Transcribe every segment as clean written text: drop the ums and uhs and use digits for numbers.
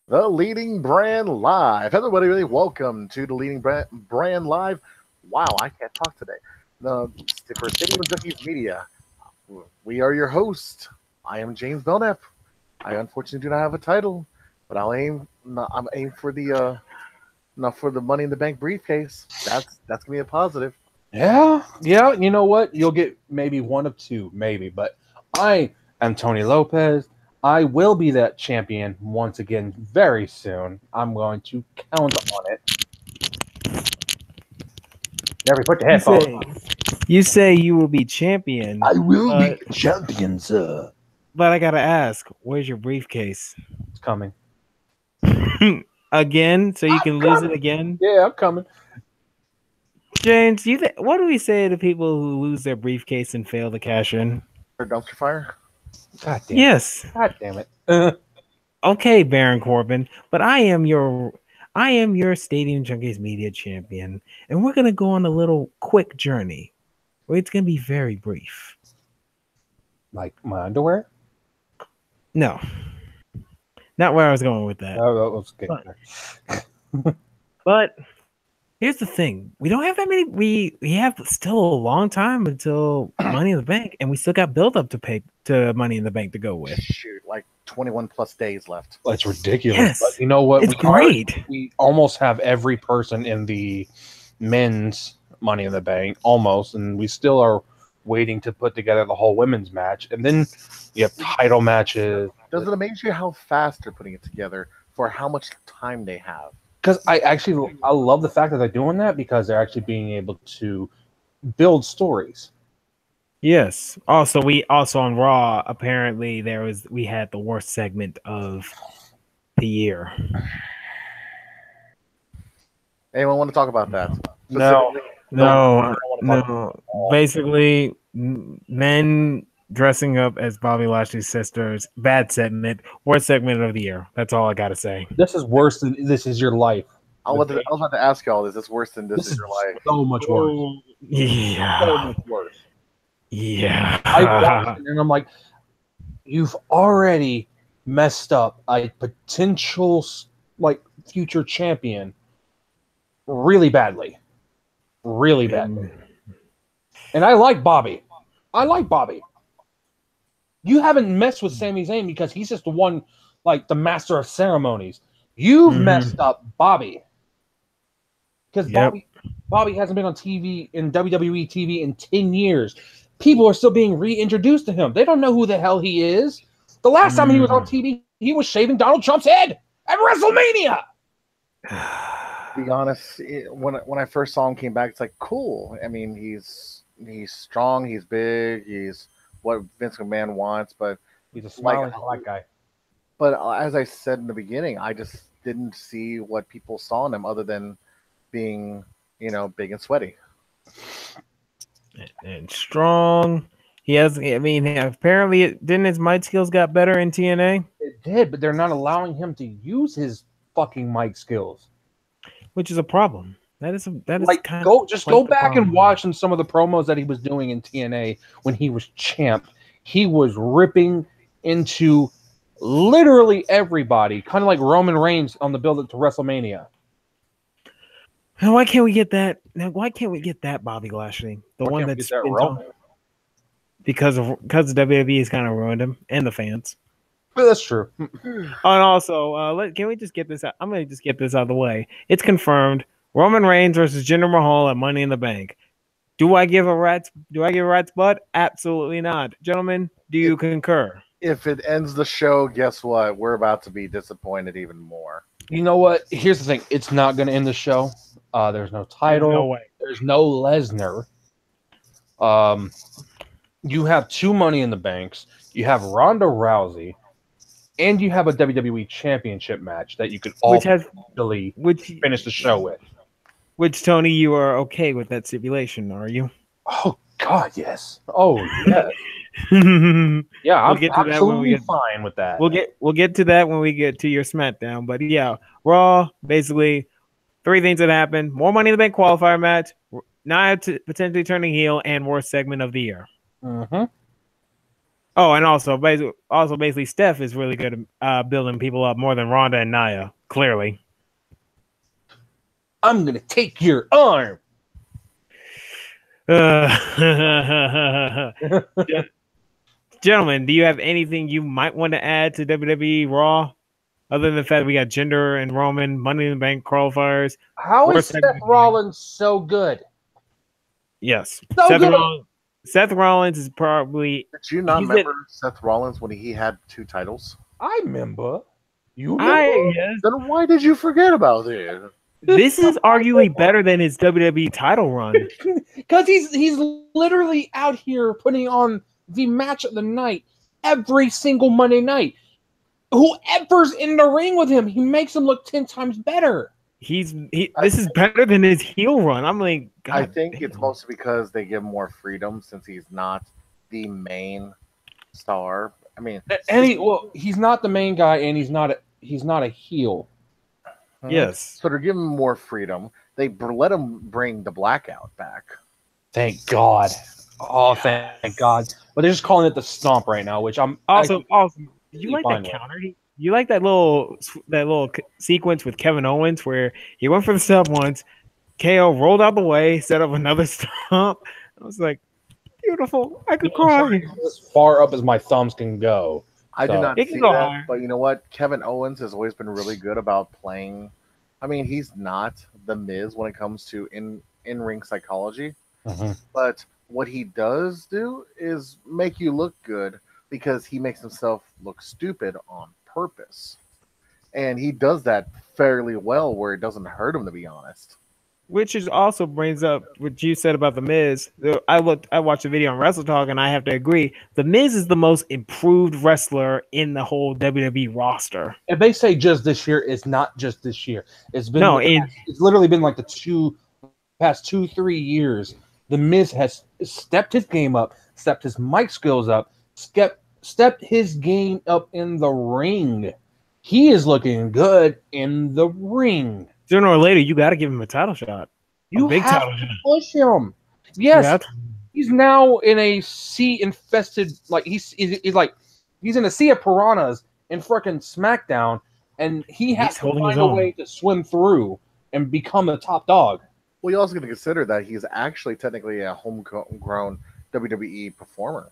The Leading Brand Live. Everybody, really welcome to the Leading Brand Live. Wow, I can't talk today. For Stadium Junkies Media, we are your host. I am James Belknap. I unfortunately do not have a title, but I'll aim. I'm aim for the not for the Money in the Bank briefcase. That's gonna be a positive. Yeah. You know what? You'll get maybe one of two, maybe. But I am Tony Lopez. I will be that champion once again very soon. I'm going to count on it. Never put the You headphones say, on. you say you will be champion. I will be champion, sir. But I gotta ask, where's your briefcase? It's coming. Again, so you can lose it again? Yeah, I'm coming. James, what do we say to people who lose their briefcase and fail to cash in? For dumpster fire. God damn. Yes. God damn it. Okay, Baron Corbin, but I am your Stadium Junkies Media champion, and we're gonna go on a little quick journey. It's gonna be very brief. Like my underwear? No, not where I was going with that. Oh, let's get there. But here's the thing: we don't have that many. We have still a long time until Money in the Bank, and we still got build up to pay to Money in the Bank to go with. Shoot, like 21 plus days left. That's ridiculous. Yes. But you know what? It's great. We almost have every person in the men's Money in the Bank, almost, and we still are waiting to put together the whole women's match. And then you have title matches. Does it amaze you how fast they're putting it together for how much time they have? Because I love the fact that they're doing that because they're actually being able to build stories. Yes. Also, we on Raw. Apparently, we had the worst segment of the year. Anyone want to talk about that? No. Basically, men dressing up as Bobby Lashley's sisters. Bad segment. Worst segment of the year. That's all I gotta say. This is worse than This Is Your Life. I was about to ask y'all, is this worse than This Is Your Life? So much worse. Yeah. So much worse. Yeah. I watched it and I'm like, you've already messed up a potential future champion really badly. Really badly. And I like Bobby. You haven't messed with Sami Zayn because he's just the one, the master of ceremonies. You've messed up Bobby. Because Bobby hasn't been on TV in WWE TV in 10 years. People are still being reintroduced to him. They don't know who the hell he is. The last time he was on TV, he was shaving Donald Trump's head at WrestleMania. To be honest, when I first saw him came back, it's like, cool. I mean, he's strong, he's big, he's what Vince McMahon wants, but he's a smiling black guy. But as I said in the beginning, I just didn't see what people saw in him other than being, big and sweaty. And strong. Apparently, didn't his mic skills got better in TNA? It did, but they're not allowing him to use his fucking mic skills, which is a problem. That is go back and watch some of the promos that he was doing in TNA when he was champ. He was ripping into literally everybody, kind of like Roman Reigns on the build-up to WrestleMania. Now, why can't we get that? Now, why can't we get that Bobby Lashley, the one that's because WWE has kind of ruined him and the fans. But that's true. And also, can we just get this out? I'm going to just get this out of the way. It's confirmed: Roman Reigns versus Jinder Mahal at Money in the Bank. Do I give a rat's butt? Absolutely not, gentlemen. Do you concur? If it ends the show, guess what? We're about to be disappointed even more. You know what? Here's the thing: it's not going to end the show. There's no title. No way. There's no Lesnar. You have two Money in the Banks. You have Ronda Rousey, and you have a WWE Championship match that you could finish the show with. Which, Tony, you are okay with that stipulation, are you? Oh God, yes. Oh yes. Yeah, I'm absolutely fine with that. We'll get to that when we get to your SmackDown. But yeah, Raw, basically 3 things that happened: more Money in the Bank qualifier match, Nia potentially turning heel, and worst segment of the year. Oh, and basically, Steph is really good at building people up more than Ronda and Nia. Clearly, I'm gonna take your arm. Gentlemen, do you have anything you might want to add to WWE Raw, other than the fact that we got Jinder and Roman, Money in the Bank qualifiers? How is Seth Rollins so good? Yes, So good. Seth Rollins is probably. Did you not remember Seth Rollins when he had 2 titles? I remember. You remember? Yes. Then why did you forget about it? This is arguably better than his WWE title run. Because he's literally out here putting on the match of the night every single Monday night. Whoever's in the ring with him, he makes him look 10 times better. This is better than his heel run. I'm like, God I think damn. it's mostly because they give him more freedom since he's not the main star. I mean, he's not the main guy, and he's not a heel. Yes. So they're giving him more freedom. They let him bring the Blackout back. Thank God. Oh, thank God. But they're just calling it the Stomp right now, which I'm also. You like that counter? You like that little sequence with Kevin Owens where he went for the sub once, KO rolled out the way, set up another stomp. I was like, beautiful. I could cry. As far up as my thumbs can go. I did not It see can go that, higher. but you know what? Kevin Owens has always been really good about playing. I mean, he's not the Miz when it comes to in-ring psychology, but what he does do is make you look good because he makes himself look stupid on purpose. And he does that fairly well where it doesn't hurt him, to be honest. Which is also brings up what you said about The Miz. I watched a video on Wrestle Talk, and I have to agree. The Miz is the most improved wrestler in the whole WWE roster. If they say just this year, it's not just this year. It's been it's literally been like the past 2-3 years. The Miz has stepped his game up, stepped his mic skills up, stepped his game up in the ring. He is looking good in the ring. Sooner or later, you got to give him a title shot. You have to push him. Yes, he's now in a sea infested. Like he's in a sea of piranhas in freaking SmackDown, and he has to find a way to swim through and become the top dog. Well, you're also going to consider that he's actually technically a homegrown WWE performer.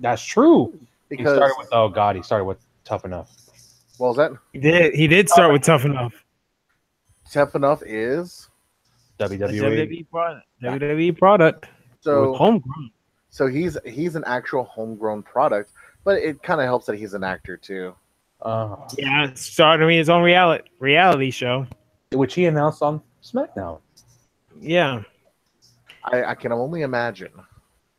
That's true. Because he started with Tough Enough. What was that? He did start with Tough Enough. Tough Enough is WWE product. So homegrown. So he's an actual homegrown product, but it kind of helps that he's an actor too. Yeah, starting his own reality show, which he announced on SmackDown. Yeah, I can only imagine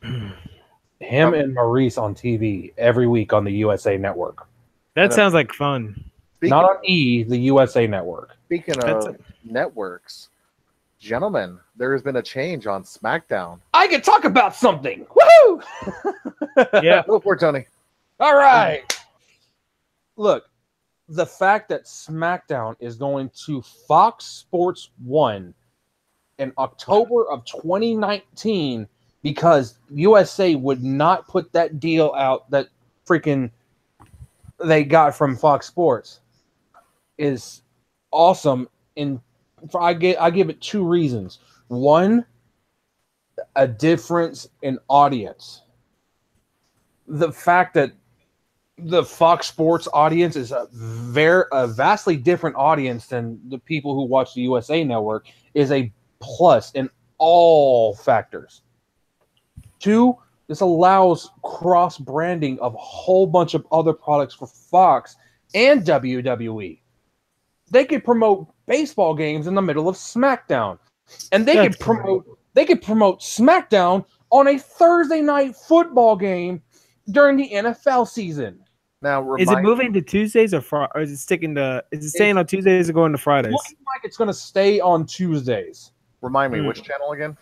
him and Maurice on TV every week on the USA Network. That sounds like fun. Not on the USA Network. Speaking of networks, gentlemen, there has been a change on SmackDown. I can talk about something. Woohoo! Yeah, go for it, Tony. All right. Look, the fact that SmackDown is going to Fox Sports 1 in October of 2019 because USA would not put that deal out that freaking they got from Fox Sports is awesome. And I give it 2 reasons. One, a difference in audience. The fact that the Fox Sports audience is a vastly different audience than the people who watch the USA Network is a plus in all factors. 2, this allows cross-branding of a whole bunch of other products for Fox and WWE. They could promote baseball games in the middle of SmackDown, and they could promote SmackDown on a Thursday night football game during the NFL season. Now, is it moving to Tuesdays or is it sticking to? Is it staying on Tuesdays or going to Fridays? Looking like it's going to stay on Tuesdays. Remind me, which channel again?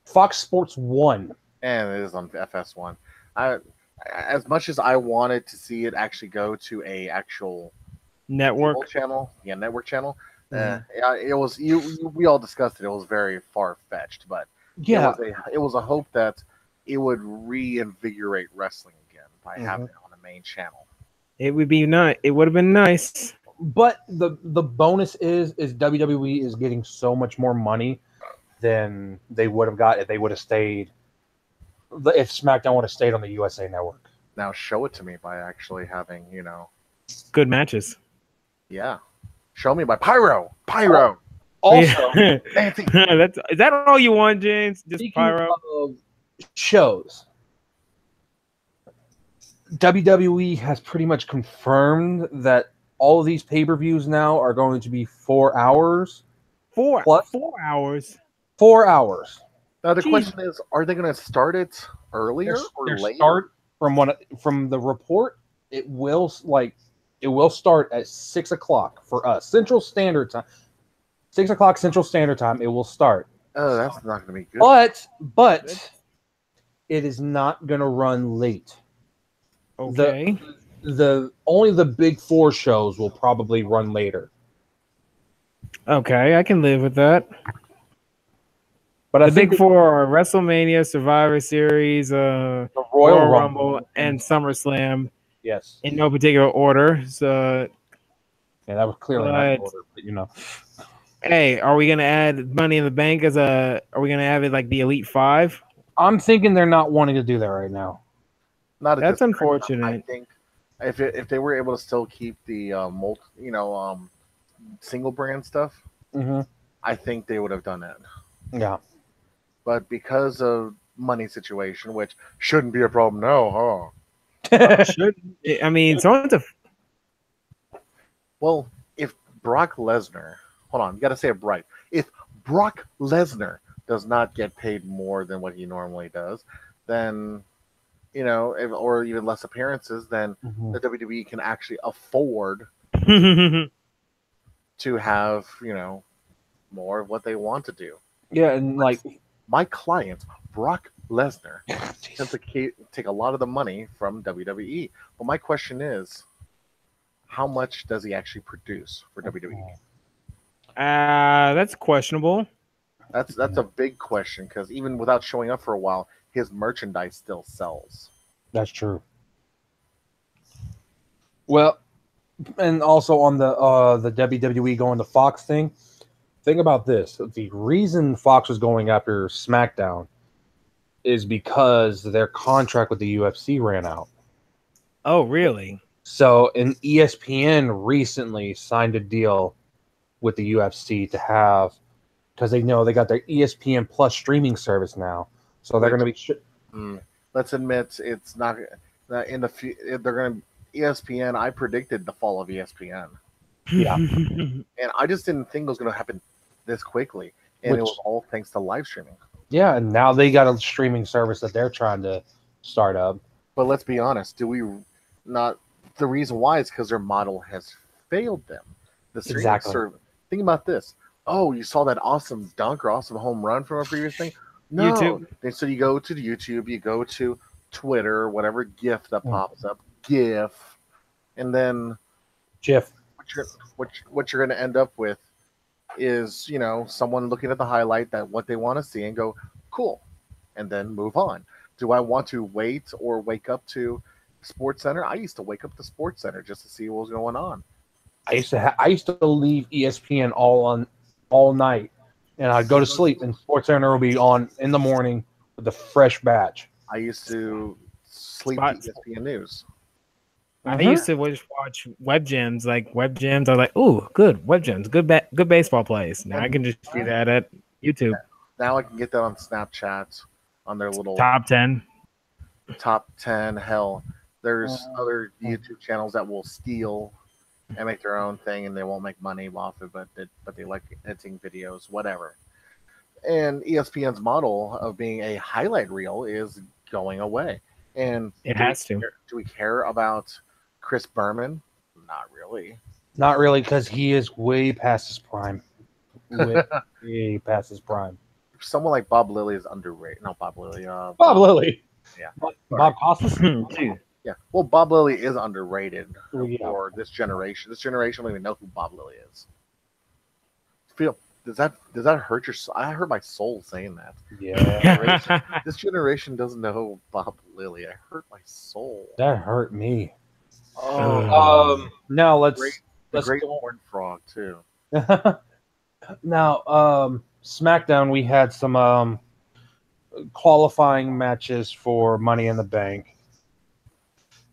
Fox Sports 1. And it is on FS1. As much as I wanted to see it actually go to a actual network channel, network channel. It was we all discussed it. It was very far fetched, but it was a hope that it would reinvigorate wrestling again. by having it on the main channel. It would be nice. It would have been nice. But the bonus is WWE is getting so much more money than they would have got if they would have stayed. If SmackDown would have stayed on the USA Network. Now show it to me by actually having, Good matches. yeah. Show me by Pyro. Pyro. Also, Fancy. Is that all you want, James? Just speaking Pyro? of shows, WWE has pretty much confirmed that all of these pay-per-views now are going to be 4 hours. 4 Plus- 4 hours. 4 hours. Now the Jeez. question is, are they going to start it earlier or Their later? start from the report, it will start at 6 o'clock for us Central Standard Time. 6 o'clock Central Standard Time. It will start, Oh, that's not going to be good. but it is not going to run late. Okay. Only the big four shows will probably run later. Okay, I can live with that. But The big four are WrestleMania, Survivor Series, the Royal Rumble, and SummerSlam Yes. in no particular order. So, Yeah, that was clearly not in But- order, but you know. hey, are we gonna add Money in the Bank as a? Are we gonna have it like the Elite Five? I'm thinking they're not wanting to do that right now. Not at That's this time. unfortunate. I think if they were able to still keep the single brand stuff, Mm-hmm. I think they would have done it. Yeah. But because of money situation, which shouldn't be a problem now, huh? Should I mean someone's a Well, if Brock Lesnar, hold on, you got to say it right. If Brock Lesnar does not get paid more than what he normally does, then, or even less appearances, then Mhm. the WWE can actually afford to have, more of what they want to do. Yeah, and like My client, Brock Lesnar, tends to take a lot of the money from WWE. But my question is, how much does he actually produce for WWE? that's questionable. That's a big question because even without showing up for a while, his merchandise still sells. That's true. Well, and also on the WWE going to Fox thing, think about this. The reason Fox was going after SmackDown is because their contract with the UFC ran out. Oh, really? So, and ESPN recently signed a deal with the UFC to have, because they know they got their ESPN Plus streaming service now. So they're going to be. Let's admit it's not in the they're going to ESPN. I predicted the fall of ESPN, Yeah. and I just didn't think it was going to happen this quickly. And it was all thanks to live streaming. Yeah, and now they got a streaming service that they're trying to start up. But let's be honest, do we not? The reason why is because their model has failed them. The streaming Exactly. service. Think about this. Oh, you saw that awesome dunk or awesome home run from a previous thing? No. YouTube. And so you go to the YouTube, you go to Twitter, whatever GIF that Mm. pops up, GIF, and then Jeff. what you're going to end up with is someone looking at the highlight that what they want to see and go cool, and then move on. Do I want to wait or wake up to Sports Center? I used to wake up to Sports Center just to see what was going on. I used to leave ESPN all night, and I'd go to sleep, and Sports Center will be on in the morning with a fresh batch. I used to sleep Spots. to ESPN News. I used to watch web gems, like web gems. I was like, "Ooh, good web gems, good baseball plays." Now I can just do that at YouTube. Now I can get that on Snapchat, on their little Top 10. top 10. Hell, there's other YouTube channels that will steal and make their own thing, and they won't make money off it, but they like editing videos, whatever. And ESPN's model of being a highlight reel is going away. And It has to. Do we care about Chris Berman? Not really. Not really, because he is way past his prime. Way past his prime. Someone like Bob Lilly is underrated. No, Bob Lilly. Bob Lilly. Yeah. Bob Costas. Dude. Yeah. Well, Bob Lilly is underrated Yeah. for this generation. This generation don't even know who Bob Lilly is. Does that hurt your soul? I hurt my soul saying that. Yeah. This generation doesn't know who Bob Lily. I hurt my soul. That hurt me. Oh, Now the let's great go. horn frog too. Now, SmackDown, we had some qualifying matches for Money in the Bank.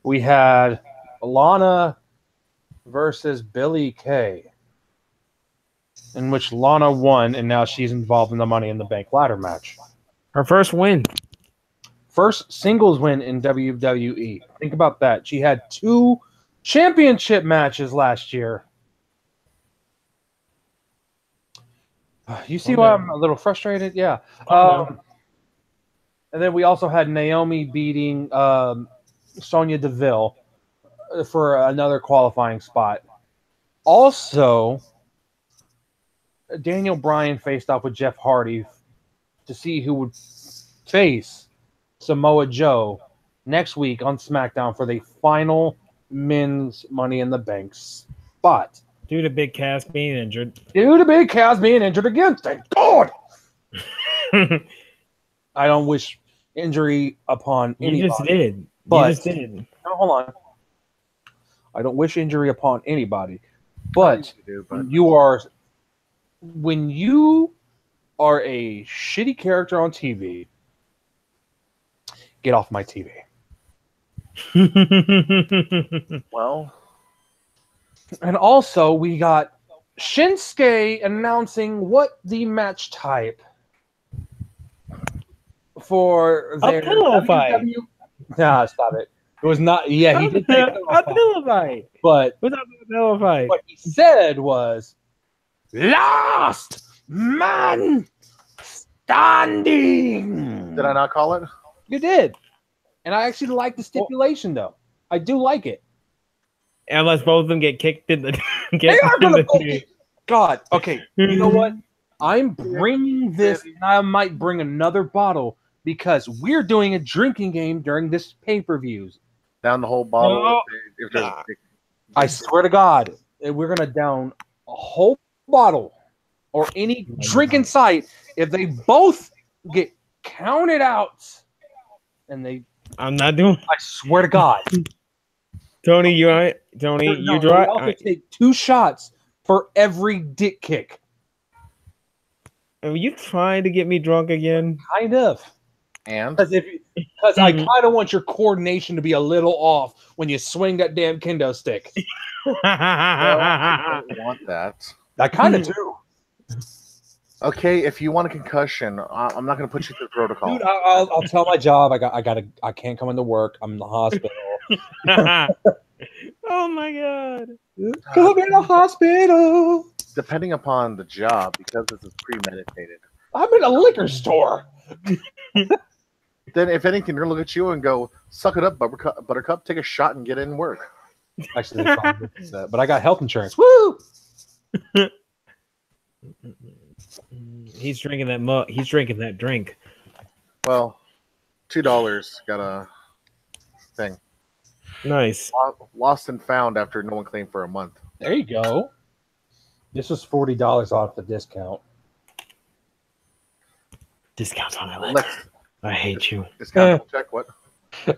We had Lana versus Billie Kay, in which Lana won, and now she's involved in the Money in the Bank ladder match. Her first win. First singles win in WWE. Think about that. She had 2 championship matches last year. You see why I'm a little frustrated? Yeah. And then we also had Naomi beating Sonya Deville for another qualifying spot. Also, Daniel Bryan faced off with Jeff Hardy to see who would face Samoa Joe next week on SmackDown for the final men's Money in the Bank spot. Due to Big Cass being injured. Due to Big Cass being injured again. Thank God. I don't wish injury upon anybody. You just did. But, you just did. No, hold on. I don't wish injury upon anybody. But when you are a shitty character on TV, get off my TV. Well, and also we got Shinsuke announcing what the match type for their pillow fight. Nah, stop it. It was not. Yeah, he did take a pillow fight. But what's up with a pillow fight? What he said was last man standing. Did I not call it? You did. And I actually like the stipulation, though. I do like it. Unless both of them get kicked in the. They are going to God. Okay. You know what? I'm bringing this, and I might bring another bottle because we're doing a drinking game during this pay-per-views. Down the whole bottle. I swear to God, we're going to down a whole bottle or any drink in sight if they both get counted out and they. I'm not doing. I swear to God. Tony, you all right? Tony, you draw. I'll take 2 shots for every dick kick. Are you trying to get me drunk again? Kind of. And because I kind of want your coordination to be a little off when you swing that damn kendo stick. Well, I don't want that. I kind of do. Okay, if you want a concussion, I'm not going to put you through protocol. Dude, I'll tell my job. I can't come into work. I'm in the hospital. Oh my God! I'm in the hospital. Depending upon the job, because this is premeditated. I'm in a liquor store. Then, if anything, they're going to look at you and go, "Suck it up, Buttercup. Take a shot and get in work." Actually, but I got health insurance. Woo! He's drinking that. He's drinking that drink. Well, $2 got a thing. Nice. Lost and found after no one claimed for a month. There you go. This was $40 off the discount. Discounts on it. I hate you. Discount check what?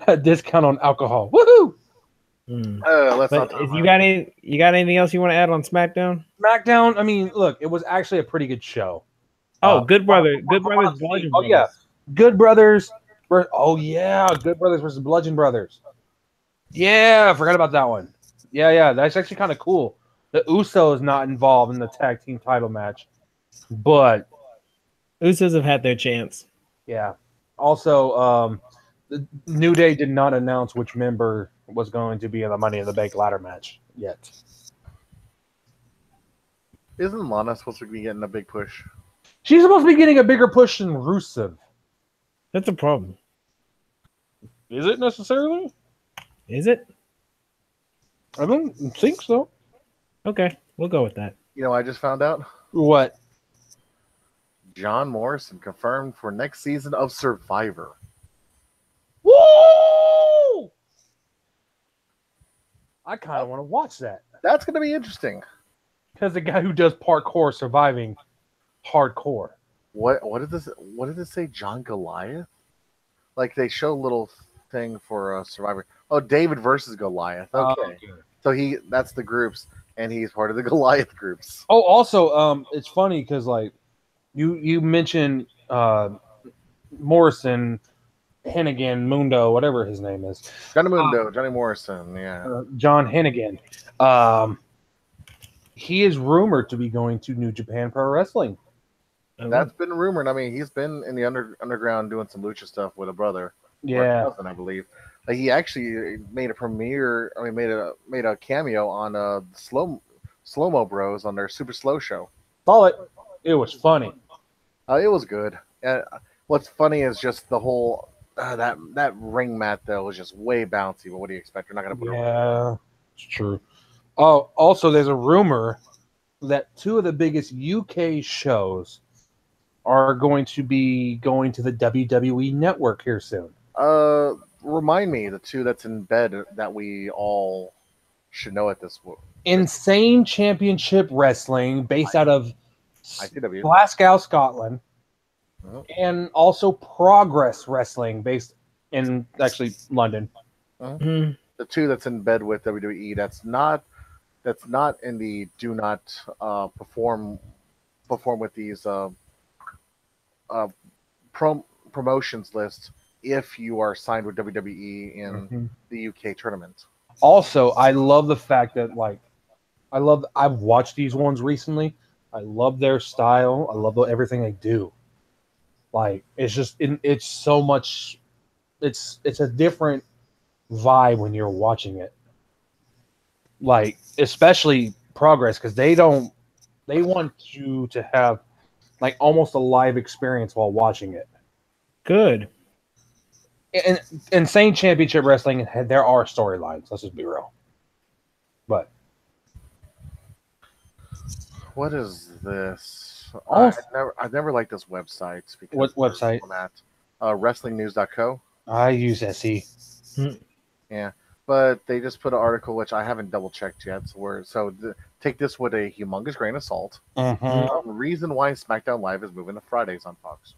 A discount on alcohol. Woohoo! Let's not. You got anything else you want to add on SmackDown? SmackDown. I mean, look, it was actually a pretty good show. Oh, Good Brothers, Bludgeon Brothers. Oh yeah, Good Brothers. Oh yeah, Good Brothers versus Bludgeon Brothers. Yeah, I forgot about that one. Yeah, that's actually kind of cool. The Usos not involved in the tag team title match, but Usos have had their chance. Yeah. Also, the New Day did not announce which member was going to be in the Money in the Bank ladder match yet. Isn't Lana supposed to be getting a big push? She's supposed to be getting a bigger push than Rusev. That's a problem. Is it necessarily? Is it? I don't think so. Okay, we'll go with that. You know, I just found out. What? John Morrison confirmed for next season of Survivor. Woo! I kind of want to watch that. That's going to be interesting. Because the guy who does parkour surviving hardcore. What did this say? John Goliath? Like they show little thing for Survivor. Oh, David versus Goliath. Okay, so that's the groups, and he's part of the Goliath groups. Oh, also, it's funny because like you mentioned Morrison, Hennigan, Mundo, whatever his name is, Johnny Mundo, Johnny Morrison, yeah. John Hennigan. He is rumored to be going to New Japan Pro Wrestling. That's been rumored. I mean, he's been in the underground doing some lucha stuff with a brother, Yeah, or cousin, I believe. Like, he actually made a premiere. I mean, made a cameo on Slow Mo Bros on their Super Slow show. saw it. It was funny. It was good. What's funny is just the whole that ring mat though was just way bouncy. But what do you expect? You're not gonna put Yeah, it's true. Oh, also, there's a rumor that two of the biggest UK shows are going to be going to the WWE Network here soon. Remind me the two that's in bed that we all should know at this. Insane Championship Wrestling, based out of ICW. Glasgow, Scotland, Oh. and also Progress Wrestling, based in actually London. Mhm. The two that's in bed with WWE. That's not in the do not perform with these promotions list if you are signed with WWE in the UK tournament. Also, I love the fact that I've watched these ones recently. I love their style. I love everything they do. Like, it's just it's so much. It's a different vibe when you're watching it. Like, especially Progress, because they want you to have like almost a live experience while watching it. Good. In Insane Championship Wrestling, there are storylines. Let's just be real. But What is this? Oh. I've never liked this website. What website? WrestlingNews.co. I use SE. Yeah, but they just put an article which I haven't double checked yet. Take this with a humongous grain of salt. Reason why SmackDown Live is moving to Fridays on Fox.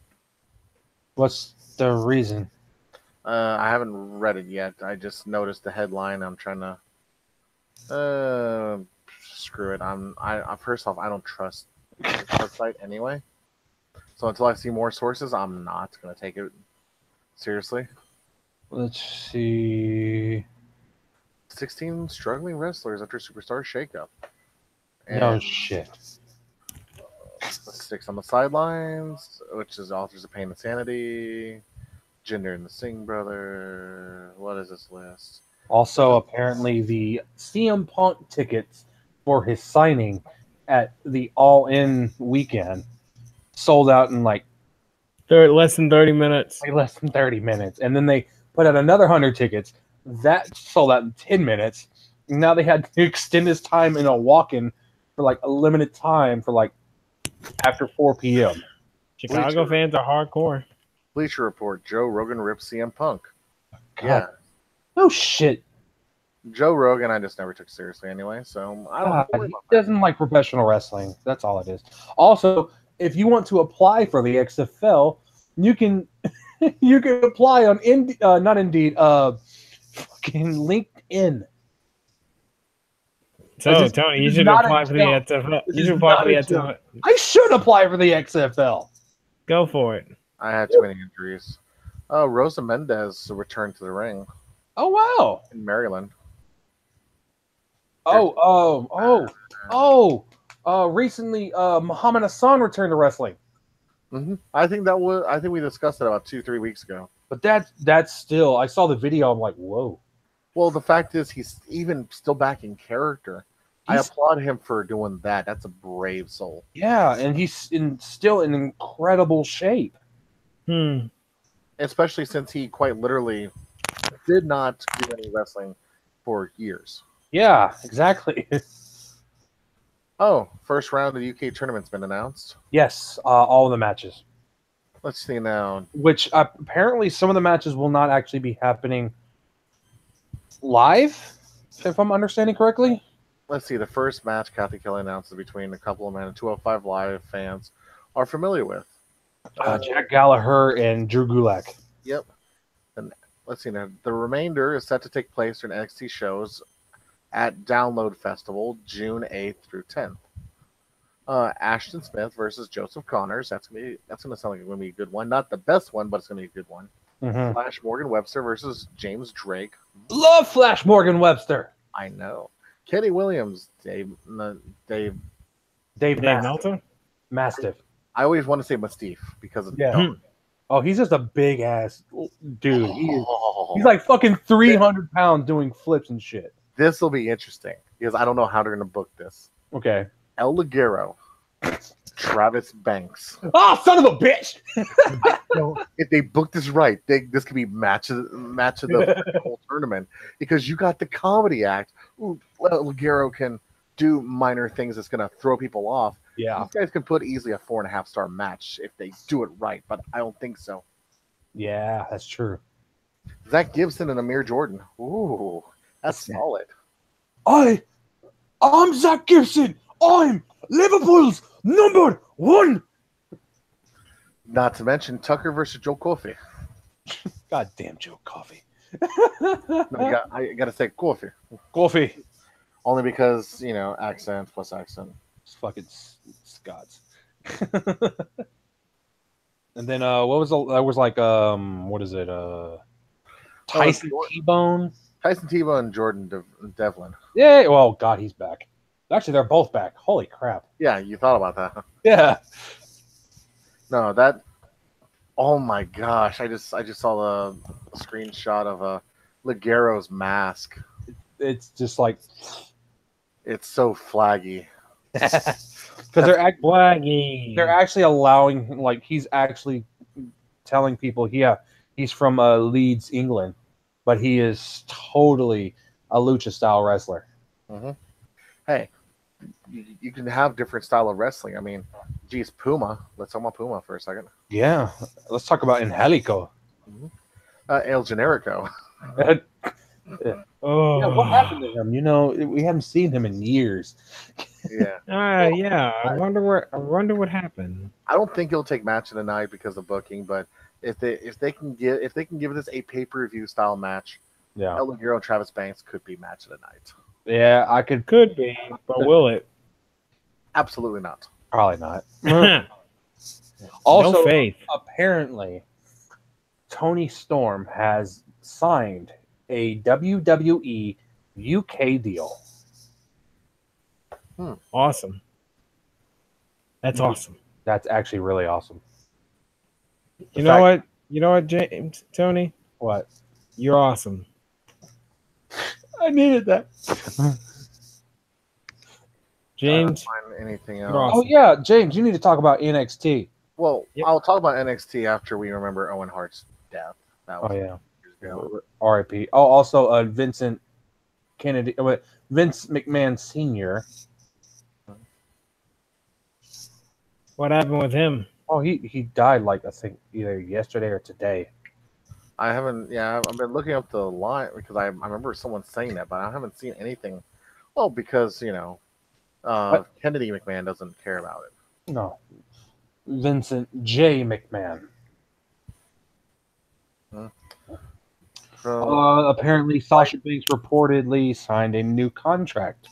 What's the reason? I haven't read it yet. I just noticed the headline. I'm trying to screw it. First off, I don't trust the website anyway. So until I see more sources, I'm not gonna take it seriously. Let's see. 16 struggling wrestlers after superstar shakeup. No shit. 6 on the sidelines, which is Authors of Pain and Sanity, Jinder and the Singh brother. What is this list? Also, apparently, the CM Punk tickets for his signing at the All In weekend sold out in like less than 30 minutes. Less than 30 minutes. And then they put out another 100 tickets. That sold out in 10 minutes. Now they had to extend his time in a walk-in for like a limited time for like after 4 p.m. Chicago fans are hardcore. Bleacher Report, Joe Rogan rips CM Punk. God. Yeah. No shit. Joe Rogan, I just never took seriously anyway, so I don't God, worry he about that. doesn't like professional wrestling. That's all it is. Also, if you want to apply for the XFL, you can you can apply on not Indeed, fucking LinkedIn. So, Tony, you should apply for the XFL. You should apply for the XFL. I should apply for the XFL. Go for it. I had too many injuries. Rosa Mendez returned to the ring Oh wow. in Maryland. Recently, Muhammad Hassan returned to wrestling. I think we discussed it about 2-3 weeks ago. But that's still. I saw the video. I'm like, whoa. Well, the fact is, he's even still back in character. I applaud him for doing that. That's a brave soul. Yeah, and he's still in incredible shape. Especially since he quite literally did not do any wrestling for years. Yeah, exactly. Oh, first round of the UK tournament's been announced. Yes, all of the matches. Let's see now. Which apparently some of the matches will not actually be happening live, if I'm understanding correctly. Let's see. The first match Kathy Kelly announces between a couple of men and 205 Live fans are familiar with. Jack Gallagher and Drew Gulak. Yep. And let's see now. The remainder is set to take place during NXT shows at Download Festival, June 8th through 10th. Ashton Smith versus Joseph Connors. That's gonna sound like it's gonna be a good one. Not the best one, but it's gonna be a good one. Mm-hmm. Flash Morgan Webster versus James Drake. Love Flash Morgan Webster. I know. Kenny Williams, Dave Meltzer? Mastiff. I always want to say Mastiff because of Yeah. Oh, he's just a big ass dude. Oh. He's like fucking 300 pounds doing flips and shit. This will be interesting because I don't know how they're going to book this. Okay. El Ligero, Travis Banks. Oh, son of a bitch! If they book this right, this could be match of the whole tournament because you got the comedy act. Ooh, El Ligero can do minor things that's going to throw people off. Yeah. These guys can put easily a 4.5-star match if they do it right, but I don't think so. Yeah, that's true. Zach Gibson and Amir Jordan. Ooh, that's solid. I'm Zach Gibson. I'm Liverpool's #1. Not to mention Tucker versus Joe Coffey. Goddamn Joe Coffey. No, I got to say Coffey. Coffey. Only because, accent plus accent. It's fucking Scots. And then what is it? Tyson T-Bone. Tyson T-Bone and Jordan Devlin. Yeah, well, God, he's back. Actually, they're both back. Holy crap. Yeah, you thought about that, huh? Yeah. No, that. Oh my gosh! I just saw the screenshot of Ligero's mask. It's just like it's so flaggy. Because they're Flaggy. actually allowing, like, he's actually telling people, yeah, he's from Leeds, England, but he is totally a lucha style wrestler. Mm-hmm. Hey, you can have different style of wrestling. I mean, geez, Puma. Let's talk about Puma for a second. Yeah, let's talk about Angelico. Mm-hmm. El Generico. Oh, Yeah, what happened to him? We haven't seen him in years. Yeah. Yeah. I wonder what happened. I don't think he'll take match of the night because of booking, but if they can give this a pay-per-view style match, Yeah, El Ligero and Travis Banks could be match of the night. yeah, Could be, but will it? Absolutely not. probably not. No Also, faith. apparently, Tony Storm has signed a WWE UK deal. Awesome. That's awesome. That's actually really awesome. You know what? You know what, James, Tony? What? You're awesome. I needed that. James, Find anything You're else? awesome. Oh yeah, James, you need to talk about NXT. Well, Yep. I'll talk about NXT after we remember Owen Hart's death. That was Oh yeah, years ago. R.I.P. Oh, also Vincent Kennedy, Vince McMahon Sr. what happened with him? Oh, he died like I think either yesterday or today. I haven't. Yeah, I've been looking up the line because I remember someone saying that, but I haven't seen anything. Well, because Kennedy McMahon doesn't care about it. No, Vincent J. McMahon. So Apparently, Sasha Banks reportedly signed a new contract.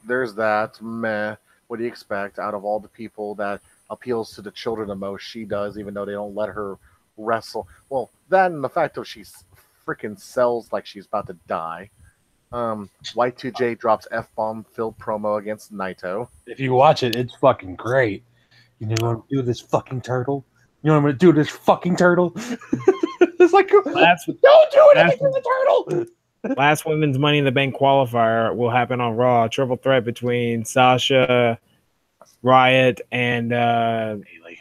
there's that. Meh. What do you expect out of all the people that appeals to the children the most? She does, even though they don't let her wrestle. Well, that and the fact that she freaking sells like she's about to die. Y2J drops F-bomb filled promo against Naito. If you watch it, it's fucking great. You know what I'm gonna do to this fucking turtle? You know what I'm gonna do to this fucking turtle? It's like, don't do anything to the turtle. Last women's Money in the Bank qualifier will happen on Raw. Triple threat between Sasha, Riot, and Bailey.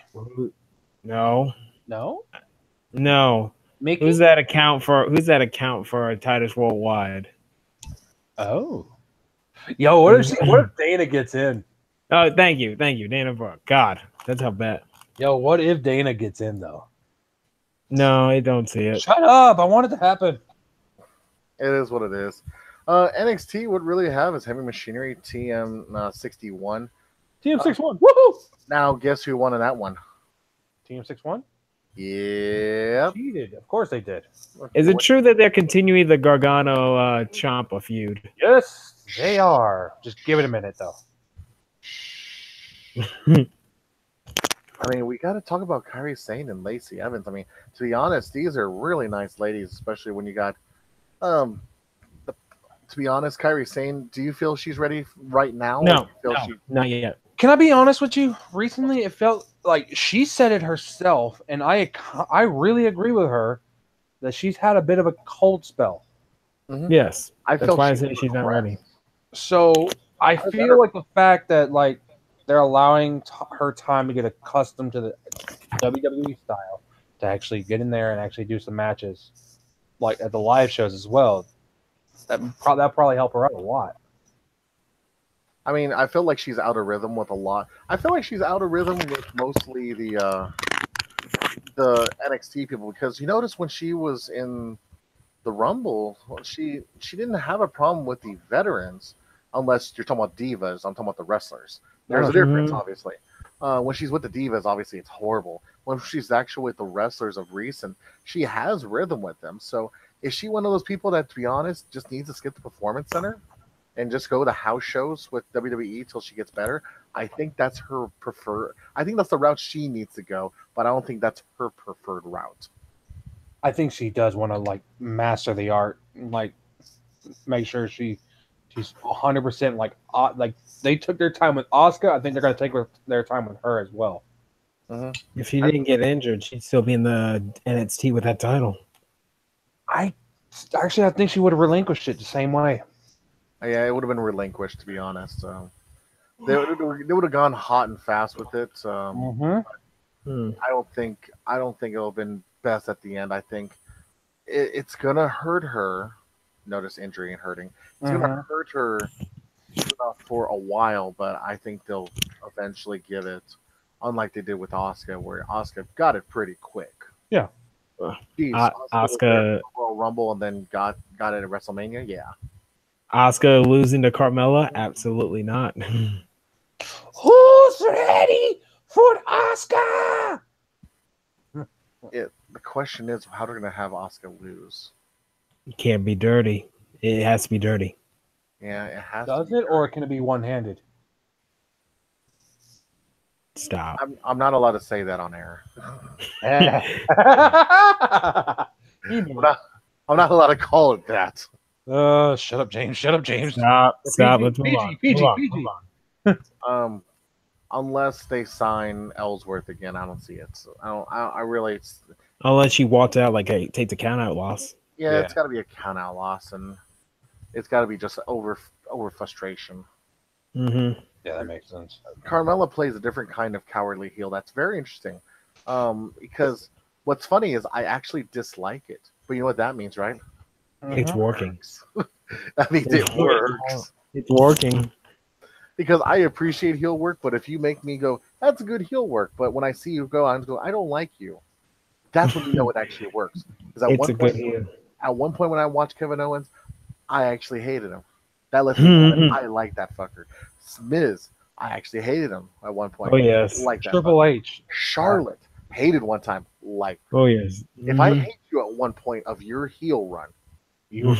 No. Mickey? Who's that account for Titus Worldwide? Oh. Yo, what if Dana gets in? Oh, thank you, Dana Brooke. God, that's how bad. Yo, what if Dana gets in though? No, I don't see it. Shut up! I want it to happen. It is what it is. NXT would really have is Heavy Machinery TM61. TM61. Woohoo! Now, guess who won in that one? TM61. Yeah. Cheated. Of course they did. Is it true that they're continuing the Gargano Ciampa feud? Yes, they are. Just give it a minute, though. I mean, we got to talk about Kairi Sane and Lacey Evans. I mean, to be honest, these are really nice ladies, especially when you got. To be honest, Kairi Sane, do you feel she's ready right now? No, not yet. Can I be honest with you? Recently, it felt like she said it herself, and I really agree with her that she's had a bit of a cold spell. Mm-hmm. Yes, that's why I say she's not ready. So I feel like the fact that like they're allowing her time to get accustomed to the WWE style, to actually get in there and actually do some matches, like at the live shows as well. That probably help her out a lot. I mean, I feel like she's out of rhythm with a lot. I feel like she's out of rhythm with mostly the NXT people, because you notice when she was in the Rumble, she didn't have a problem with the veterans, unless you're talking about divas. I'm talking about the wrestlers. There's a difference, obviously. When she's with the divas, obviously it's horrible. When she's actually with the wrestlers of recent, she has rhythm with them. So is she one of those people that, to be honest, just needs to skip the Performance Center and just go to house shows with WWE till she gets better? I think that's her preferred. I think that's the route she needs to go, but I don't think that's her preferred route. I think she does want to like master the art, like make sure she's 100% like they took their time with Asuka. I think they're going to take their time with her as well. If she didn't get injured, she'd still be in the NXT with that title. I think she would have relinquished it the same way. Yeah, it would have been relinquished, to be honest. They would have gone hot and fast with it. I don't think it'll have been best at the end. I think it's gonna hurt her. Notice injury and hurting. It's gonna hurt her for a while, but I think they'll eventually give it. Unlike they did with Asuka, where Asuka got it pretty quick. Yeah. Asuka Royal Rumble and then got it at WrestleMania. Yeah. Asuka losing to Carmella? Absolutely not. Who's ready for Asuka? The question is, how they're going to have Asuka lose? It can't be dirty. It has to be dirty. Yeah, it has. Does it, or can it be one-handed? Stop. I'm not allowed to say that on air. I'm not allowed to call it that. Shut up, James. Shut up, James. Stop. Let's move PG. on. Unless they sign Ellsworth again, I don't see it. So I really. Unless she walked out like, hey, take the count out loss. Yeah, it's got to be a count out loss, and it's got to be just over frustration. Mm-hmm. Yeah, that makes sense. Carmella plays a different kind of cowardly heel. That's very interesting. Because what's funny is I actually dislike it. But you know what that means, right? It's working. That means it works. It's working. Because I appreciate heel work, but if you make me go, that's a good heel work, but when I see you go, I'm go, I don't like you. That's when you know it actually works. Because at one point when I watched Kevin Owens, I actually hated him. That lets me know I like that fucker. Miz, I actually hated him at one point. Oh yes. Like that Triple H. Charlotte, hated one time. Like, oh yes. If I hate you at one point of your heel run, I'm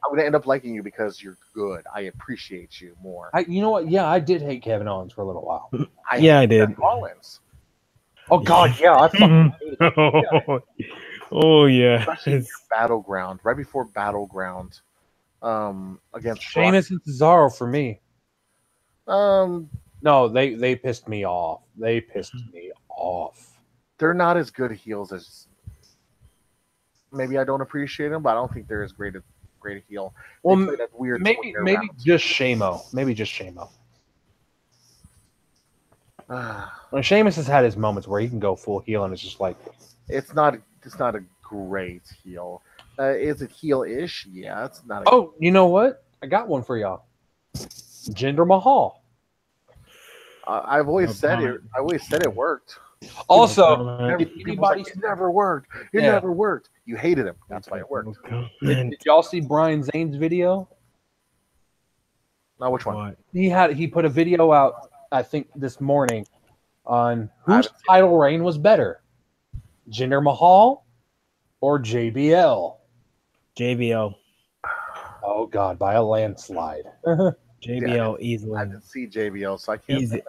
going to end up liking you because you're good. I appreciate you more. You know what? Yeah, I did hate Kevin Owens for a little while. I did. Rollins. Oh God, yeah, I fucking hated him. Oh yeah. Especially Battleground, right before Battleground, against Sheamus and Cesaro for me. No, they pissed me off. They pissed me off. They're not as good heels as. Maybe I don't appreciate them, but I don't think they're as great a heel. Well, maybe just Shamo. Maybe just Shamo. When Sheamus has had his moments where he can go full heel, and it's just like it's not a great heel. Is it heel-ish? Yeah, it's not. You know what? I got one for y'all. Jinder Mahal. I've always said it. I always said it worked. Also, it never worked. It never worked. You hated him. That's why it worked. Did y'all see Brian Zane's video? No, which one? He put a video out, I think, this morning on whose title reign was better, Jinder Mahal or JBL? JBL. Oh God, by a landslide. JBL I easily. didn't see JBL, so I can't. Easy.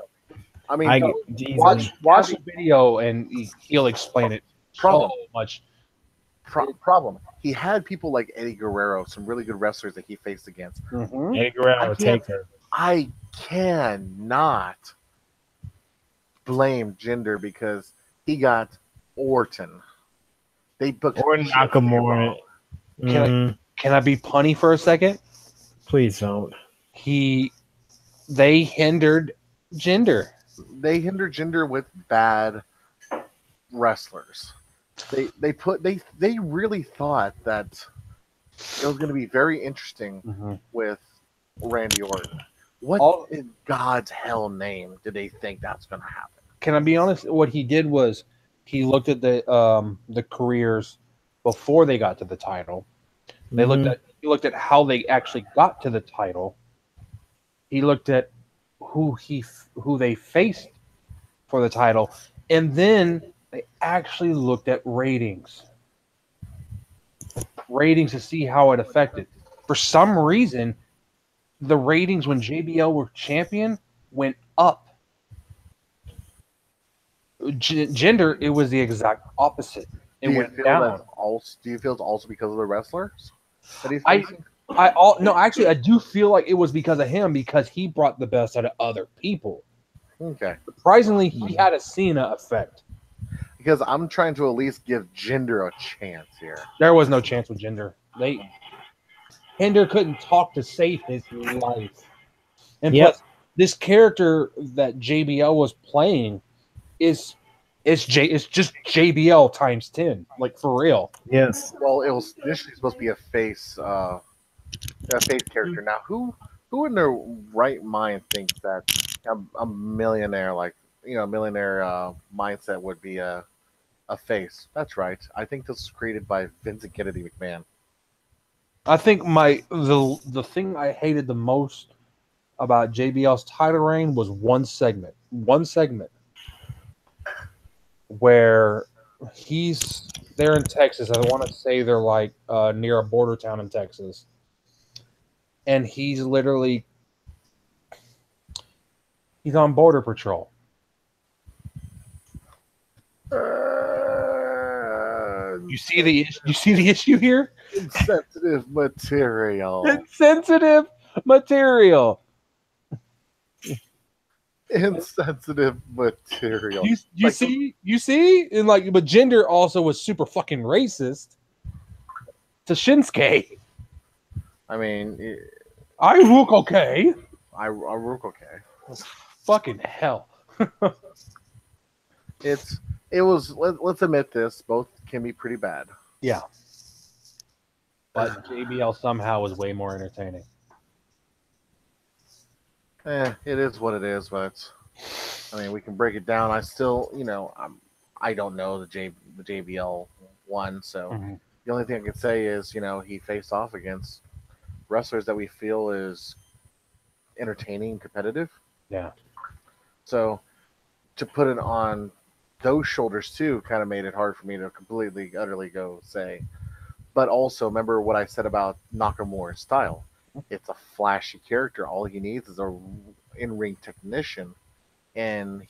I mean, Easily. Watch the video and he'll explain it Problem. so much. problem. He had people like Eddie Guerrero, some really good wrestlers that he faced against. Mm-hmm. Eddie Guerrero I would can't- take her. I cannot blame Jinder because he got Orton. They booked Or Nakamura. Can I be punny for a second? Please don't. They hindered Jinder. They hindered Jinder with bad wrestlers. They really thought that it was going to be very interesting with Randy Orton. What in God's hell name did they think that's going to happen? Can I be honest? What he did was he looked at the careers before they got to the title. He looked at how they actually got to the title. He looked at who they faced for the title, and then they actually looked at ratings to see how it affected. For some reason, the ratings when JBL were champion went up. Jinder, it was the exact opposite. It went down. Do you feel it's also because of the wrestlers that he's I facing? I do feel like it was because of him, because he brought the best out of other people. Okay. Surprisingly, he had a Cena effect. Because I'm trying to at least give Jinder a chance here. There was no chance with Jinder. Jinder couldn't talk to save his life. And plus, this character that JBL was playing is just JBL times 10, like for real. Yes. Well, it was initially supposed to be a face character. Now, who in their right mind thinks that a millionaire, millionaire mindset would be a face? That's right. I think this was created by Vincent Kennedy McMahon. I think the thing I hated the most about JBL's title reign was one segment where he's there in Texas. I want to say they're like near a border town in Texas, and he's on border patrol. You see the issue here? Insensitive material. Insensitive material. Insensitive material. You see? And but Jinder also was super fucking racist to Shinsuke. I mean, I look okay. I look okay. Fucking hell. Let's admit this, both can be pretty bad. Yeah. But JBL somehow was way more entertaining. It is what it is, but I mean, we can break it down. I still, I don't know the JBL one, so the only thing I can say is, he faced off against wrestlers that we feel is entertaining, competitive. Yeah. So to put it on those shoulders too kind of made it hard for me to completely, utterly go say. But also, remember what I said about Nakamura's style. It's a flashy character. All he needs is a in-ring technician, and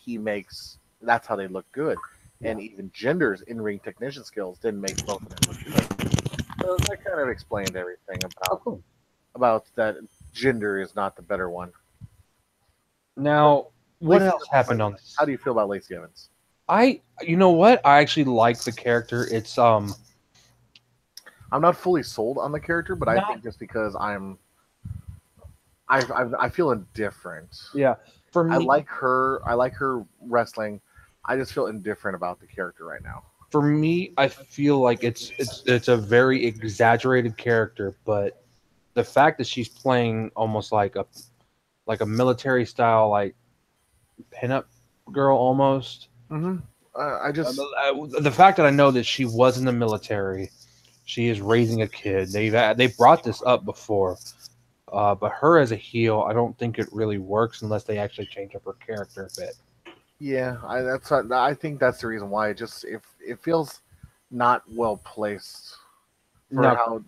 that's how they look good. Yeah. And even Jinder's in-ring technician skills didn't make both of them look good. So that kind of explained everything about that Jinder is not the better one. Now, what else happened on this? How do you feel about Lacey Evans? You know what? I actually like the character. It's I'm not fully sold on the character, but I think just because I feel indifferent. Yeah, for me, I like her wrestling. I just feel indifferent about the character right now. For me, I feel like it's a very exaggerated character, but the fact that she's playing almost like a military style, like pinup girl almost. Mm-hmm. The fact that I know that she was in the military, she is raising a kid. They brought this up before, but her as a heel, I don't think it really works unless they actually change up her character a bit. Yeah, I think that's the reason why it feels not well placed for No, how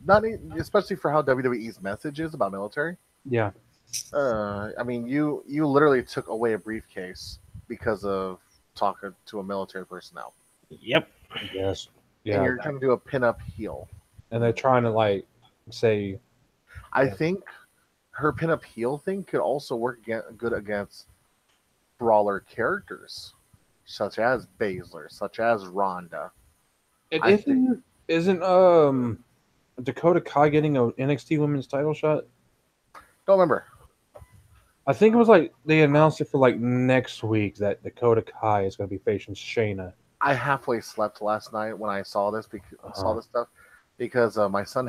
especially for how WWE's message is about military. yeah, I mean, you literally took away a briefcase because of talking to a military personnel, Yep. yes, and yeah, you're trying to do a pin-up heel. and they're trying to like say, I Yeah. think her pin-up heel thing could also work good against brawler characters, such as Baszler, such as Ronda. it I think isn't Dakota Kai getting a NXT Women's title shot? don't remember. I think it was like they announced it for like next week that Dakota Kai is going to be facing Shayna. I halfway slept last night when I saw this saw this stuff because my son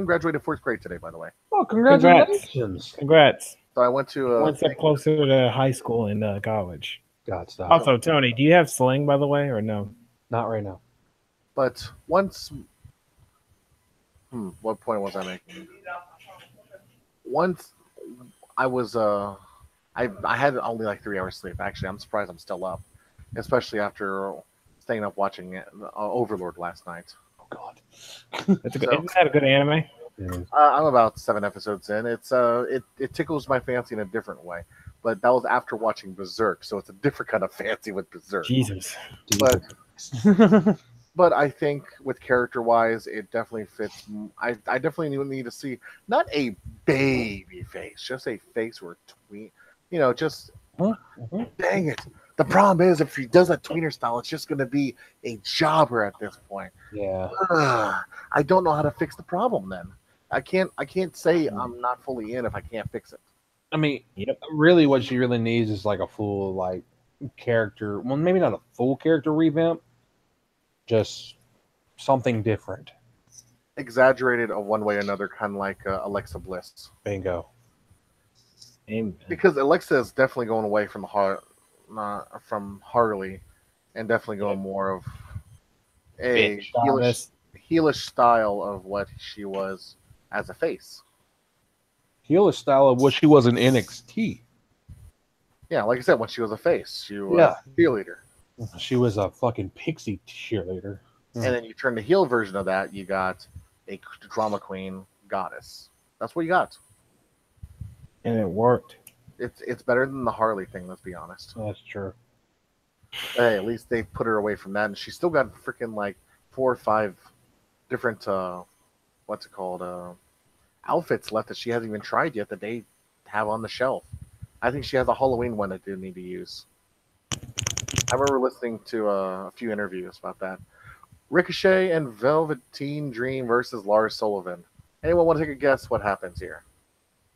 graduated fourth grade today, by the way. Oh, congratulations! Congrats. So I went to One step closer to high school and college. God, stop. Also, Tony, do you have sling, by the way, or no? Not right now. but once. What point was I making? Once I was I had only like 3 hours sleep. Actually, I'm surprised I'm still up, especially after staying up watching Overlord last night. Oh God. That's a good, isn't that a good anime? I'm about 7 episodes in. It tickles my fancy in a different way, but that was after watching Berserk, so it's a different kind of fancy with Berserk. Jesus. But I think with character wise, it definitely fits. I definitely need to see not a baby face, just a face where tween. Just dang it. The problem is if he does a tweener style, it's just going to be a jobber at this point. Yeah. I don't know how to fix the problem. Then I can't say I'm not fully in if I can't fix it. I mean, Yep. really, what she really needs is like a full like character. Well, maybe not a full character revamp, just something different. Exaggerated of one way or another, kind of like Alexa Bliss, Bingo. Amen. because Alexa is definitely going away from from Harley, and definitely going more of a Bitch. heelish style of what she was as a face. Heelish style of what she was in NXT. Yeah, like I said, when she was a face, she was Yeah. a cheerleader. She was a fucking pixie cheerleader. And then you turn the heel version of that, you got a drama queen goddess. That's what you got. And it worked. It's better than the Harley thing, let's be honest. That's true. Hey, at least they put her away from that, and she's still got freaking like 4 or 5 different what's it called outfits left that she hasn't even tried yet that they have on the shelf. I think she has a Halloween one that they need to use. I remember listening to a few interviews about that. Ricochet and Velveteen Dream versus Lars Sullivan. Anyone want to take a guess what happens here?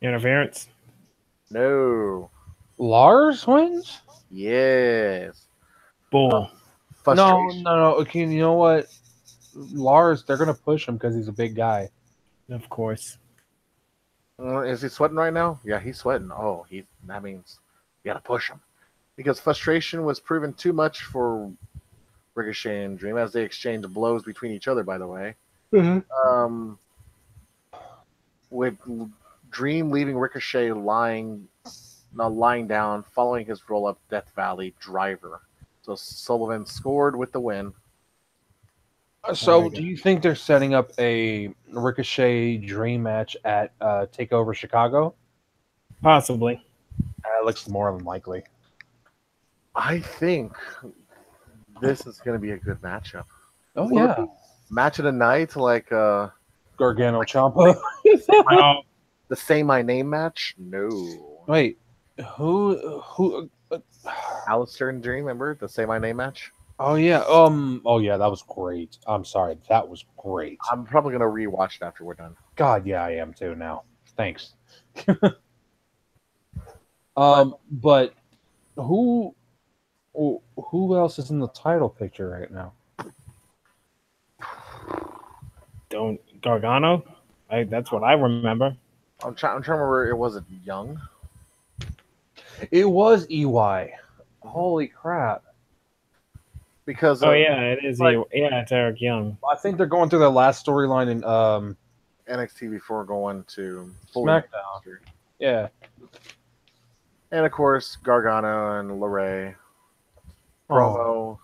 Interference. No. Lars wins? Yes. Bull. Frustration. No. Okay, you know what? Lars, they're gonna push him because he's a big guy. Of course. Is he sweating right now? Yeah, he's sweating. Oh, that means you gotta push him. Because frustration was proven too much for Ricochet and Dream as they exchanged blows between each other, by the way. Mm-hmm. With Dream leaving Ricochet lying down, following his roll up Death Valley driver. So Sullivan scored with the win. So, do you think they're setting up a Ricochet Dream match at Takeover Chicago? Possibly. That looks more than likely. I think this is going to be a good matchup. Oh yeah, Match of the night, like Gargano Ciampa. Oh, the Say My Name match. No. Wait, who? Alistair and Dream, remember the Say My Name match? Oh yeah. Oh yeah, that was great. I'm sorry, that was great. I'm probably gonna rewatch it after we're done. God, yeah, I am too now. Thanks. But who else is in the title picture right now? don't Gargano? That's what I remember. I'm trying to remember. It wasn't Young. It was EY. Holy crap! Because Oh yeah, it is. like- It's Eric Young. I think they're going through the last storyline in NXT before going to full SmackDown. roster. Yeah. And of course, Gargano and LeRae promo.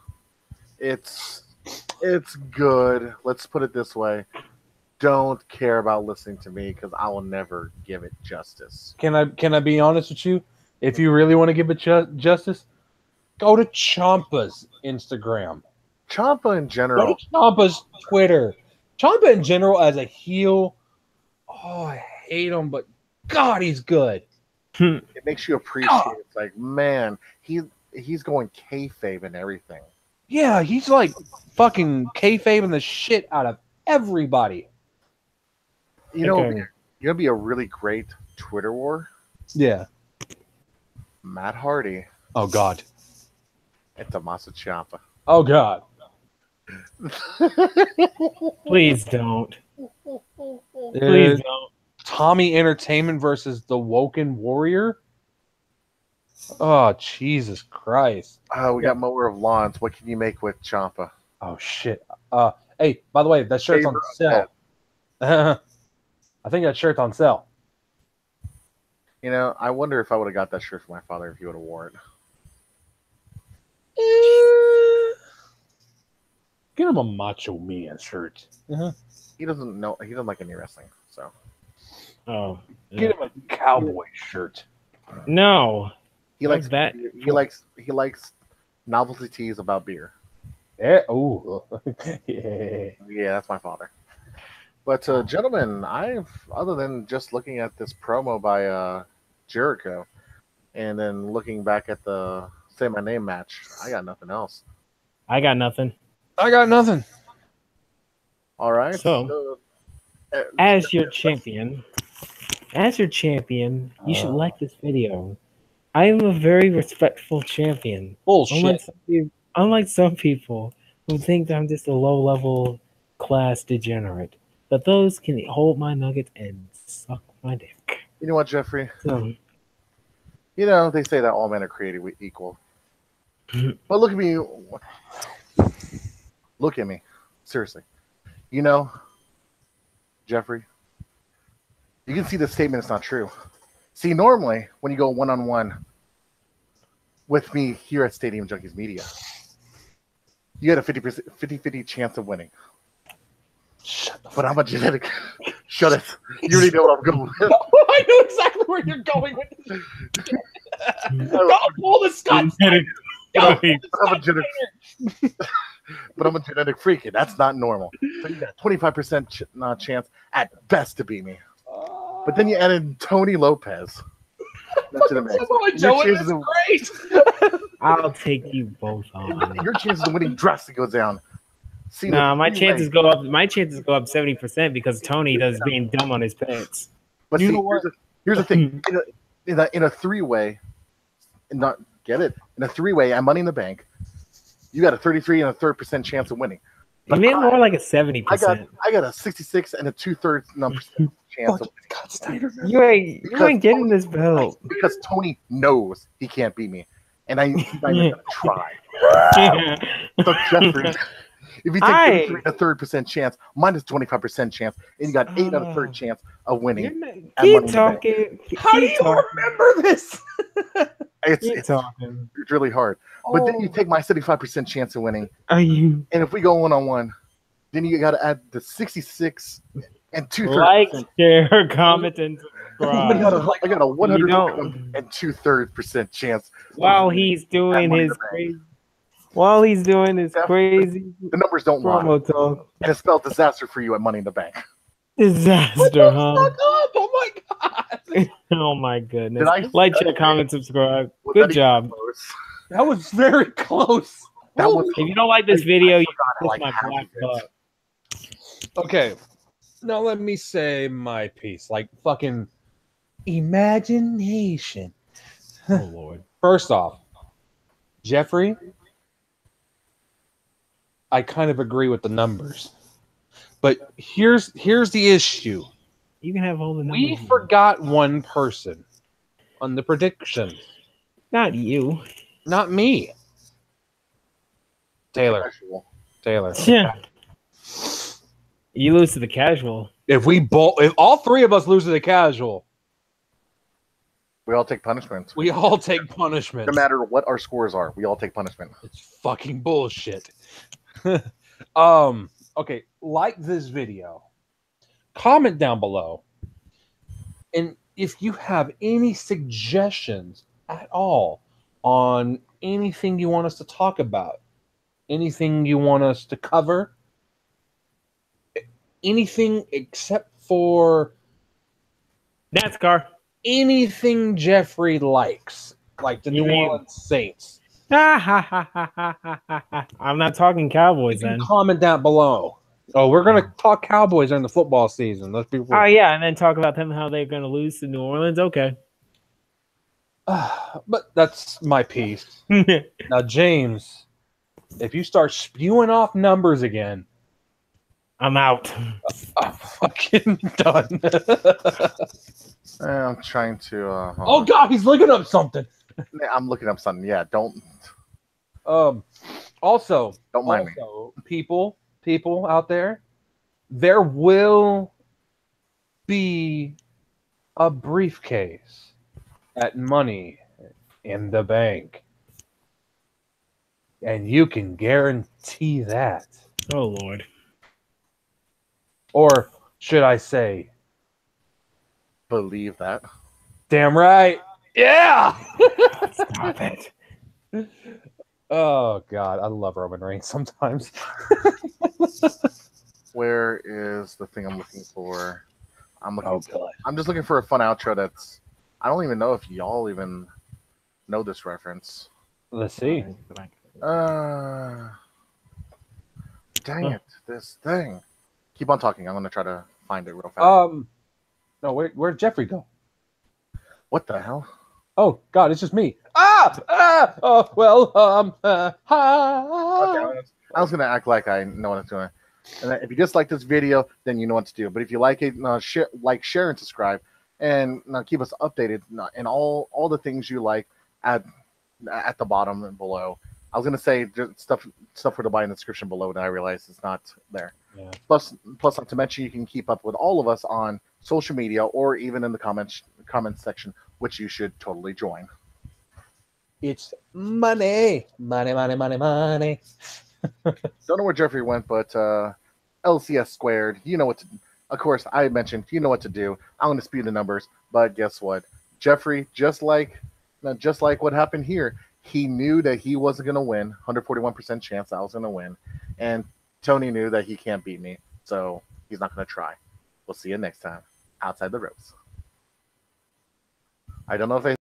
It's good. Let's put it this way. Don't care about listening to me because I will never give it justice. Can I be honest with you? If you really want to give it justice, go to Ciampa's Instagram. Ciampa in general. Go to Ciampa's Twitter. Ciampa in general as a heel. Oh, I hate him, but God, he's good. It makes you appreciate it. It's like, man, he's going kayfabe and everything. Yeah, he's like fucking kayfabing the shit out of everybody. You know, you're gonna be a really great Twitter war. Yeah. Matt Hardy Oh God. and Tommaso Ciampa. Oh God. Please don't. Please don't. Tommy Entertainment versus the Woken Warrior. Oh Jesus Christ! We got mower of lawns. What can you make with Ciampa? Oh shit! Hey, by the way, that shirt's on sale. I think that shirt's on sale. You know, I wonder if I would have got that shirt for my father if he would have wore it. Get him a Macho Man shirt. He doesn't know. He doesn't like any wrestling, so. Oh, Get him a cowboy shirt. no. He likes that? He likes novelty teas about beer. Yeah. Ooh. Yeah. Yeah, that's my father. But gentlemen, other than just looking at this promo by Jericho, and then looking back at the Say My Name match, I got nothing else. I got nothing. I got nothing. All right. So, as your champion, you should like this video. I am a very respectful champion. Bullshit. Unlike some people who think I'm just a low-level class degenerate. But those can hold my nuggets and suck my dick. You know what, Jeffrey? So, You know, they say that all men are created equal. But look at me. Look at me. Seriously. You know, Jeffrey, you can see the statement is not true. See, normally, when you go one-on-one with me here at Stadium Junkies Media, you got a 50-50 chance of winning. But I'm a genetic. Shut it. You already know what I'm going with. I know exactly where you're going with this. Don't pull the Scott Steiner. But I'm a genetic freak, and that's not normal. So you got a 25% chance at best to beat me. But then you added Tony Lopez. That's an amazing. Great. I'll take you both on. Your chances of winning drastically goes down. See, no, my chances go up. My chances go up 70% because Tony does being dumb on his pants. But see, here's the thing: in a three-way, not get it in a three-way at Money in the Bank, you got a 33% chance of winning. I mean, more like a 70%. I got a 66 and a 2/3 chance of winning. You ain't getting this belt because Tony knows he can't beat me, and he's not even gonna try. So Jeffrey. If you take 33% chance, mine is 25% chance, and you got 8 out of 3 chance of winning. Keep talking. How do you remember this? It's really hard. But then you take my 75% chance of winning. And if we go one-on-one, then you got to add the 66 and 2/3. Like, share, comment, and subscribe. I got a 100 and 2/3% chance. While he's doing his crazy. While he's doing his crazy, the numbers don't lie. Talk. And it spelled disaster for you at Money in the Bank. Disaster, huh? Oh my God! Oh my goodness! Like, share, comment, subscribe. Good job. That was very close. If you don't like this video, you can kiss my black butt. Okay, now let me say my piece. Like fucking imagination. Oh Lord! First off, Jeffrey, I kind of agree with the numbers, but here's the issue. You can have all the numbers. We forgot one person on the predictions. Not you. Not me. Taylor. Yeah. You lose to the casual. If all three of us lose to the casual, We all take punishment. We all take punishment. No matter what our scores are, we all take punishment. It's fucking bullshit. Okay, like this video, comment down below, and if you have any suggestions at all on anything you want us to talk about, anything you want us to cover, anything except for NASCAR. anything Jeffrey likes, like the New Orleans Saints. I'm not talking Cowboys You can then. comment down below. Oh, we're gonna talk Cowboys during the football season. Let's be real. Oh yeah, and then talk about them how they're gonna lose to New Orleans. Okay. But that's my piece. Now, James, if you start spewing off numbers again, I'm out. I'm fucking done. I'm trying to. Oh God, he's looking up something. I'm looking up something. Yeah, don't Also, mind me. people out there, there will be a briefcase at Money in the Bank, and you can guarantee that. Oh Lord. Or should I say, believe that. damn right. Yeah. Stop it. Oh God, I love Roman Reigns sometimes. Where is the thing I'm looking for? I'm looking. Oh God. I'm just looking for a fun outro that's. I don't even know if y'all even know this reference. Let's see. Dang it! This thing. Keep on talking. I'm gonna try to find it real fast. No, where'd Jeffrey go? What the hell? Oh God, it's just me. Oh well. Okay, I was gonna act like I know what I'm doing. And if you dislike this video, then you know what to do. But if you like it, share, share, and subscribe, and keep us updated and all the things you like at the bottom and below. I was gonna say stuff for to buy in the description below, and I realized it's not there. Yeah. Plus, not to mention, you can keep up with all of us on social media or even in the comments section, which you should totally join. It's money. Don't know where Jeffrey went, but LCS squared. You know what to. Of course, I mentioned you know what to do. I'm going to spew the numbers, but guess what? Jeffrey, just like what happened here, he knew that he wasn't going to win. 141% chance I was going to win, and Tony knew that he can't beat me, so he's not going to try. We'll see you next time outside the ropes. I don't know if I